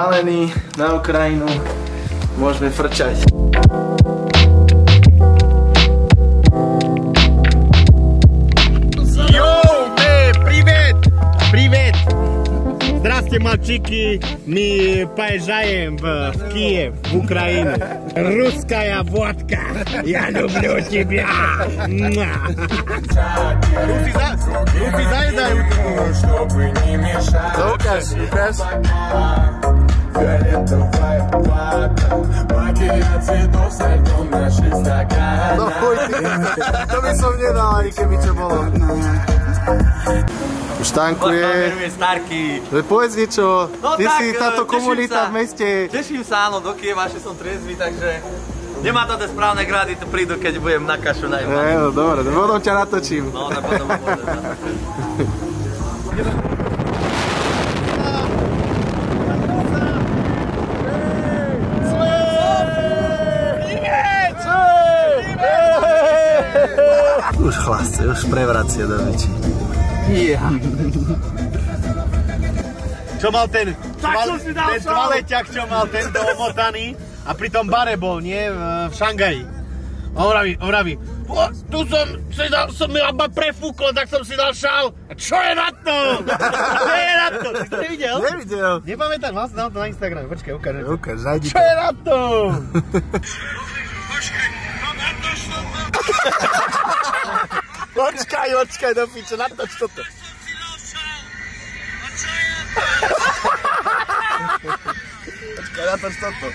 zbalení na Ukrajinu. Môžeme frčať. Привет! Здравствуйте, мальчики! Мы поезжаем в Киев, в Украину. Русская водка! Я люблю тебя! Руки заедают! Указ. No chuj ty, to by som nedal ani keby čo bolo. Už tankuje. Povedz niečo, ty si táto komunita v meste. Teším sa, áno, do Kieva, že som triezvy, takže nemá to tie správne grady, to prídu, keď budem na kašu najmä. No dobre, potom ťa natočím. No, tak potom ma budem Už chlasce, už prevracie do väčší. Čo mal ten toaleťak, čo mal ten omotaný a pri tom bare bol, nie? V Šangaji. On vraví, tu som mi aba prefúkol, tak som si dal šál. A čo je na to? Čo je na to? Ty to nevidel? Nevidel. Nepamätám, mal som to na Instagrame, počkaj, ukážem. Ukáž, nájdi Čo je na to? Počkaj, do piče, natoč toto. Počkaj, natoč toto.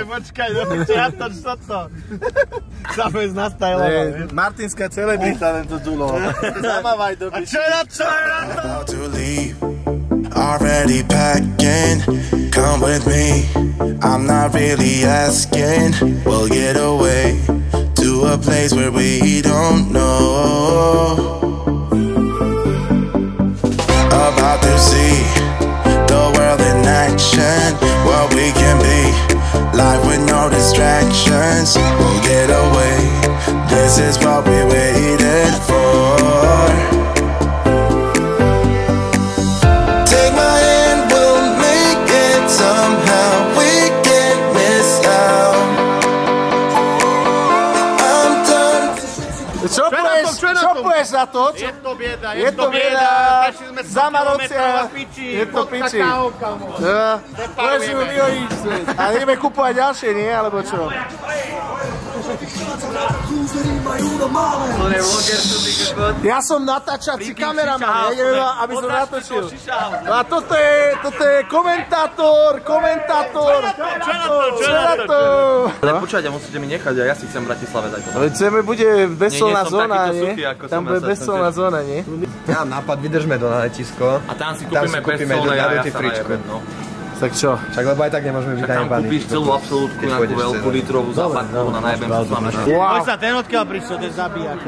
Počkaj do piče, natoč toto. Samec nastajloval. Martinská celebrita, tento Dulo. Zamávaj do piče. A čo je na to? Already packing, come with me. I'm not really asking. We'll get away to a place where we don't know. About to see the world in action, what we can be. Life with no distractions. We'll get away. This is what we waited for. Somehow we can't miss out. I'm done. Čo povieš na to? Je to bieda, Je to bieda. Zamarovcia. Je to piči. Povieš ju vyhojiť. A ideme kúpovať ďalšie, nie? Alebo čo? Ja som natáčací kameraman, aby som natočil. A toto je komentátor. Čo na to? Ale počúvajte, musíte mi nechať a ja si chcem v Bratislave dať potom. Chceme, bude bezcolná zóna, nie? Tam bude bezcolná zóna, nie? Ja nápad, vydržme do na letisko. A tam si kúpime bezcolné a ja sa najedem, no. Tak čo? Však lebo aj tak nemôžeme byť Tak tam kúpiš celú absolútku, nejakú veľkú litrovú západku na najebem sa s vami. Poď sa, ten odkiaľ prišiel, ten zabíjak.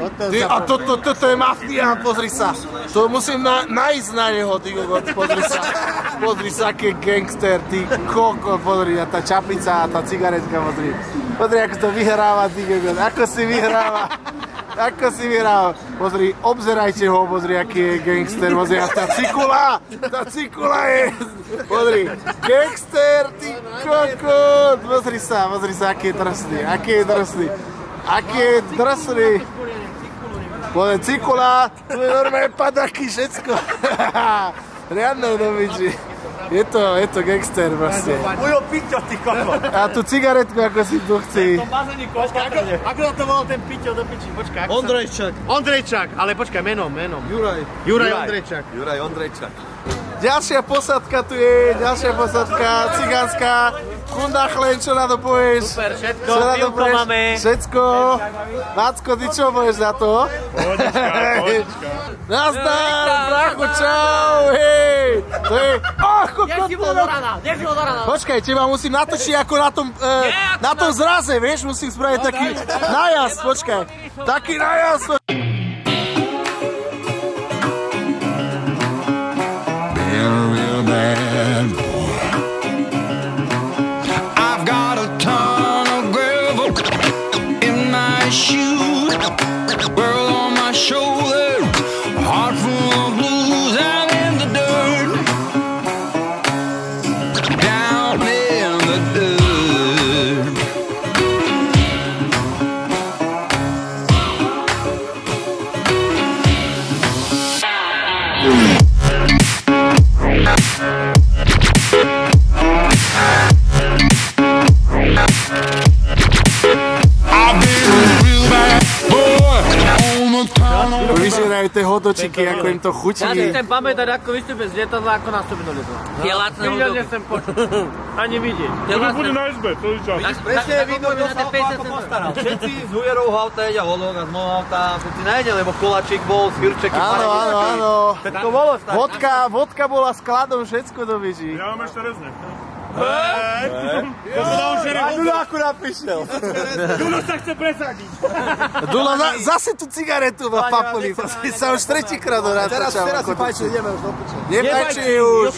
A toto je mafián, pozri sa. To musím nájsť na neho, ty kokot, pozri sa. Pozri sa, aký gangster, ty kokot, pozri, a tá čapica a tá cigaretka, pozri. Pozri, ako to vyhráva, ty kokot, ako si vyhráva. Pozri, obzerajte ho, pozri, aký je gangster, pozri, a tá cikula je, pozri, gangster, ty kokot, pozri sa, aký je drsný. Pozri, cikula, tu je normálne padaky, všetko, riadne dobiči. Je to gangster proste. Ujo Piťo, ty koko. A tú cigaretku, ako si tu chci. Ako to volal ten Piťo do piči? Počkaj. Ondrejčak, ale počkaj, menom. Juraj Ondrejčak. Ďalšia posádka tu je, cigánska. Kundach len, čo na to povieš? Super, všetko, pivko máme. Všetko. Vácko, ty čo povieš na to? Pohodička. Nazdar, bracho, čau, hej. To je... Nech bolo do rana. Počkaj, teba musím natočiť ako na tom zraze, vieš? Musím spraviť taký najazd, počkaj. Taký najazd. Real bad boy. I've got a ton of gravel in my shoes, world on my shoulders. fotočiky, ako im to chutí. Ja si chcem pamätať, ako vystúpim z lietadla, ako nastúpim do lietadla. Tie lacné Nikto hudobky. nechcem počuť. Ani vidieť. Bude na izbe, celý čas. Presne vidno, kto sa ako postaral. Všetci z Hujerovho auta jedia hodok a z môjho auta všetci najde, lebo koláčik bol, sirčeky, Áno. všetko bolo stáť. Vodka bola skladom, všetko do vyží. Ja mám ešte rezne. Dulo akurát prišiel. Dulo sa chce presadiť. Dulo, zase tú cigaretu má papuli. Sa už tretíkrát Teraz natáčam. si fajči, ideme už do piče. Nefajči už.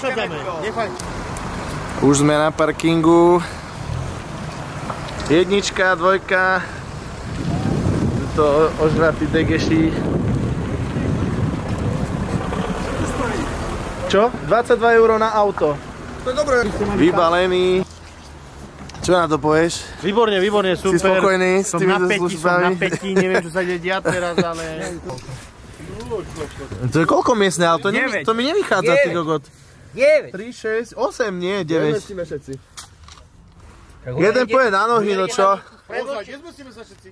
Už sme na parkingu. Jednička, dvojka. Tuto ožratý degeši. Čo? 22 € na auto. To je dobré. Vybalený. Čo na to povieš? Výborne, super. Si spokojný s tými službami? Som na päti, neviem, čo sa ide diať teraz, ale... To je koľko miestne auto? To mi nevychádza, ty kokot. 9. 3, 6, 8, nie, 9. Zmestíme všetci. Jeden poje na nohy, no čo?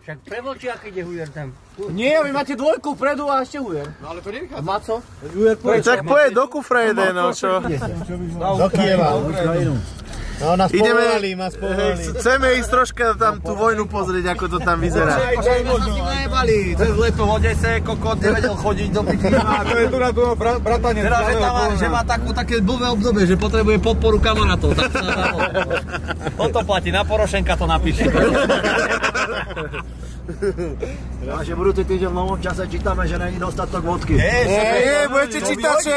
Však prevlčí, aký ide Hujer tam. Nie, vy máte dvojku vpredu a ešte Hujer. No ale to nevychádza. Maco? Tak poje do kufra jeden, no čo? Do Kieva. No, nás Ideme, spovolali. chceme ísť troška tam tú vojnu pozrieť, ako to tam vyzerá. To je v leto vode se, kokot nevedel chodiť do piči. A to je tu na tu bratanie. Teraz, že má také blbé obdobie, že potrebuje podporu kamarátov. On to platí, na Porošenka to napíše. A že budúci týždeň v novom čase čítame, že není dostatok vodky. Nie, budete čítať, že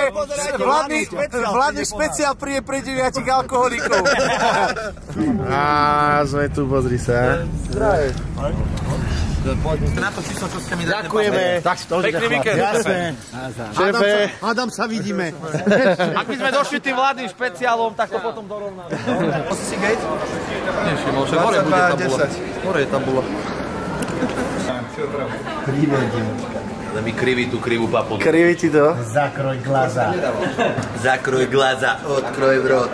vládny špeciál príde pre 9 alkoholikov. Á, sme tu, pozri sa. Na to číslo, čo ste mi dali. Ďakujeme. Pekný víkend. Jasné. Šéfe, Hádam sa vidíme. Ak by sme došli tým vládnym špeciálom, tak to potom dorovnáme. Si gate? Nevšimol, že hore bude tam bola. Hore tam bola. Ale mi kriví tú krivú papudu. kriví ti to? Zakroj glaza. Zakroj glaza, odkroj vrot.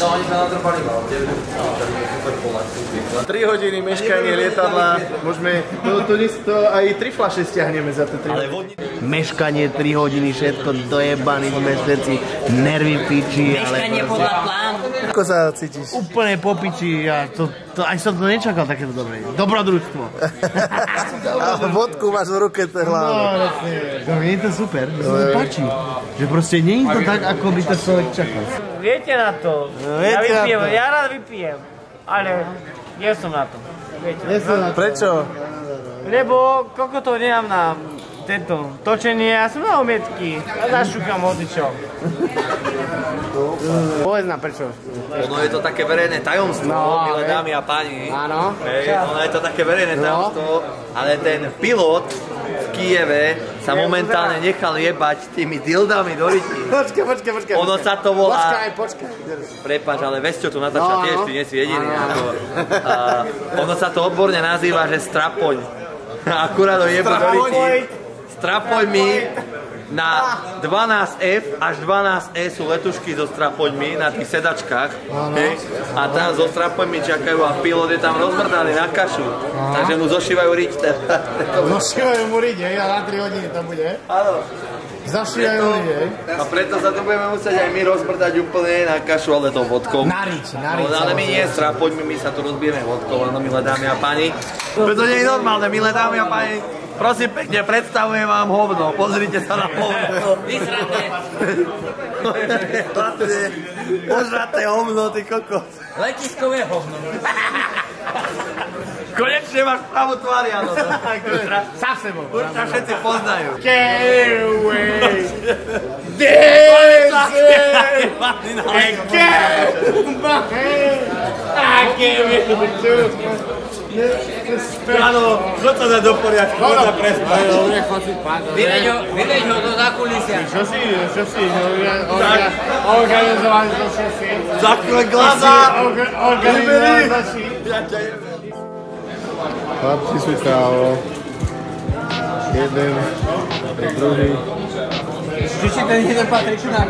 No, oni sa nadrpali mal. 3 hodiny meškanie lietadla, môžeme, to aj 3 fľaše stiahneme za to 3 hodiny. Meškanie 3 hodiny, všetko dojebaný v mesiaci, nervy piči. Meškanie podľa plánu. Ako sa cítiš? Úplne po piči, ja aj som to nečakal takéto dobré. Dobrodružstvo. A vodku máš v ruke, to je hlavne. Nie je to super, to sa mi páči. Že proste nie je to tak, ako by to človek čakal. Viete na to. Ja vypijem, ja rád vypijem. Ale nie som na to. Viete. Prečo? Lebo koľko to nemám na tento točenie, ja som na omietky. Ja zašúkam hodičom. Povedz nám prečo. Ono je to také verejné tajomstvo, milé dámy a páni. Áno. Ono je to také verejné tajomstvo, ale ten pilot v Kyjeve sa momentálne nechal jebať tými dildami do ryti. Počkaj. Ono sa to volá... Počkaj. Prepáč, ale Vesťo tu natáča tiež, ty nie si jediný. Ono sa to odborne nazýva, že strapoň. Akurát ho jebu do ryti. Strapoňmi na 12F až 12E sú letušky so strapoňmi na tých sedačkách. A tam so strapoňmi čakajú a pilot je tam rozmrdaný na kašu. Takže mu zošívajú riť. Zošívajú mu riť, a na 3 hodiny tam bude. Áno. Zašívajú riť, A preto sa to budeme musieť aj my rozmrdať úplne na kašu, ale to vodkou. Na riť. Ale my nie strapoňmi, my sa tu rozbijeme vodkou, áno, milé dámy a páni. To nie je normálne, milé dámy a páni. Prosím pekne, predstavujem vám hovno. Pozrite sa na hovno. Vysraté. Požraté hovno, ty kokos. Letiskové hovno. Konečne máš pravú tvár, Jano. Sa sebou. Už ťa všetci poznajú. Áno, čo to dá do poriadku, čo sa prespať. Vyveď ho do zákulisia. Čo si, organizovali to všetci. Zakroj glaza. Organizovali to všetci. Chlapci sú kávo. Jeden, druhý. Či ten jeden patrí k nám.